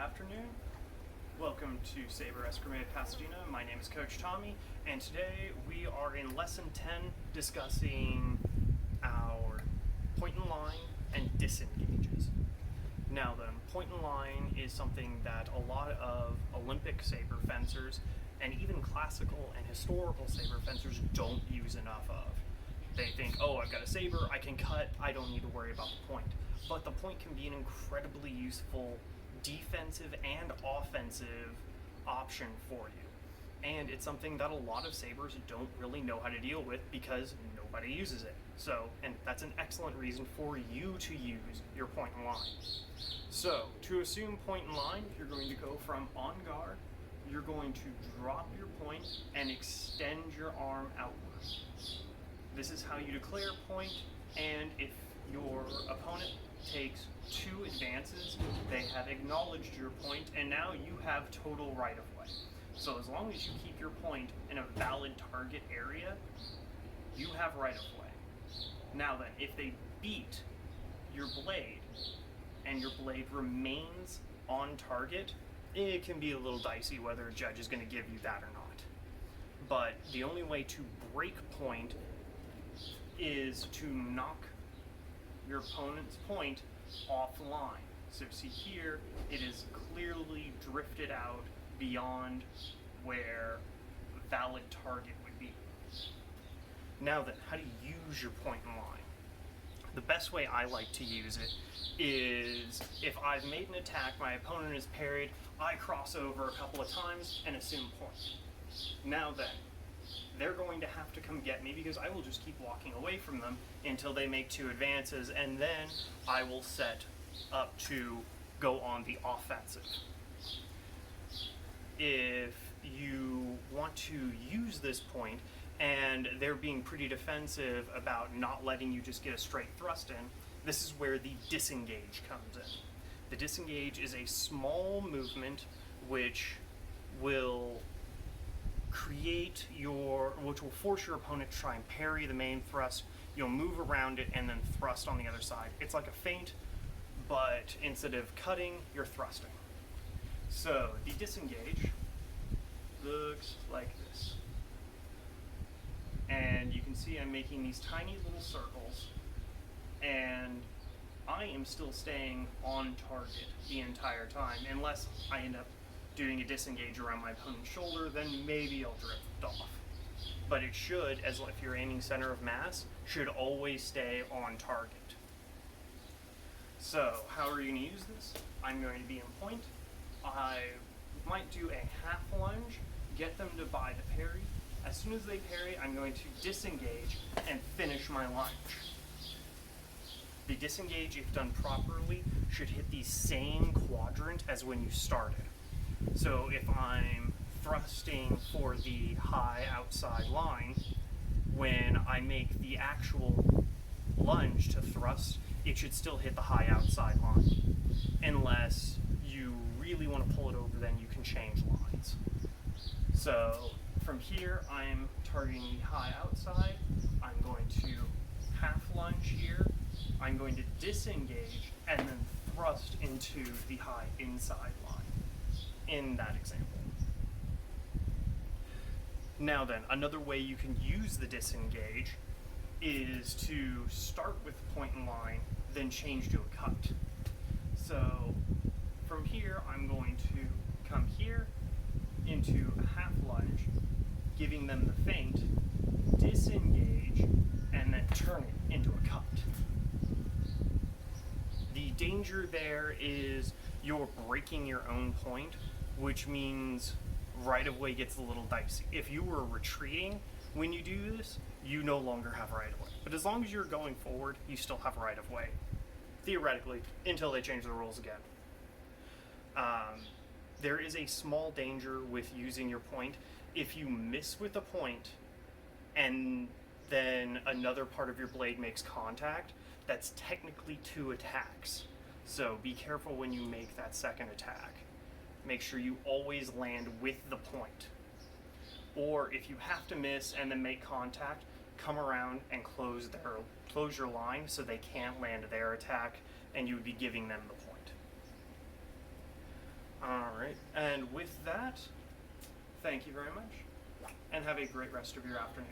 afternoon. Welcome to Sabre Escrimate Pasadena. My name is Coach Tommy, and today we are in Lesson 10 discussing our point and line and disengages. Now then, point and line is something that a lot of Olympic saber fencers and even classical and historical saber fencers don't use enough of. They think, oh, I've got a saber, I can cut, I don't need to worry about the point. But the point can be an incredibly useful defensive and offensive option for you. And it's something that a lot of sabers don't really know how to deal with because nobody uses it. And that's an excellent reason for you to use your point and line. So, to assume point and line, you're going to go from on guard, you're going to drop your point and extend your arm outwards. This is how you declare point, and if your opponent takes 2 advances, they have acknowledged your point, and now you have total right of way. So as long as you keep your point in a valid target area, you have right of way. Now then, if they beat your blade, and your blade remains on target, it can be a little dicey whether a judge is going to give you that or not. But the only way to break point is to knock your opponent's point offline. So see here, it is clearly drifted out beyond where a valid target would be. Now then, how do you use your point in line? The best way I like to use it is if I've made an attack, my opponent is parried, I cross over a couple of times and assume point. Now then, they're going to have to come get me because I will just keep walking away from them until they make 2 advances, and then I will set up to go on the offensive. If you want to use this point and they're being pretty defensive about not letting you just get a straight thrust in, this is where the disengage comes in. The disengage is a small movement which will force your opponent to try and parry the main thrust. You'll move around it and then thrust on the other side. It's like a feint, but instead of cutting, you're thrusting. So the disengage looks like this. And you can see I'm making these tiny little circles, and I am still staying on target the entire time, unless I end up doing a disengage around my opponent's shoulder, then maybe I'll drift off. But it should, as if you're aiming center of mass, should always stay on target. So, how are you going to use this? I'm going to be in point. I might do a half lunge, get them to buy the parry. As soon as they parry, I'm going to disengage and finish my lunge. The disengage, if done properly, should hit the same quadrant as when you started. So if I'm thrusting for the high outside line, when I make the actual lunge to thrust, it should still hit the high outside line. Unless you really want to pull it over, then you can change lines. So from here, I'm targeting the high outside. I'm going to half lunge here. I'm going to disengage and then thrust into the high inside line in that example. Now then, another way you can use the disengage is to start with point and line, then change to a cut. So from here, I'm going to come here into a half lunge, giving them the feint, disengage, and then turn it into a cut. The danger there is you're breaking your own point, which means right of way gets a little dicey. If you were retreating when you do this, you no longer have right of way. But as long as you're going forward, you still have right of way, theoretically, until they change the rules again. There is a small danger with using your point. If you miss with a point and then another part of your blade makes contact, that's technically 2 attacks. So be careful when you make that second attack. Make sure you always land with the point. Or if you have to miss and then make contact, come around and close your line so they can't land their attack and you would be giving them the point. right. And with that, thank you very much, and have a great rest of your afternoon.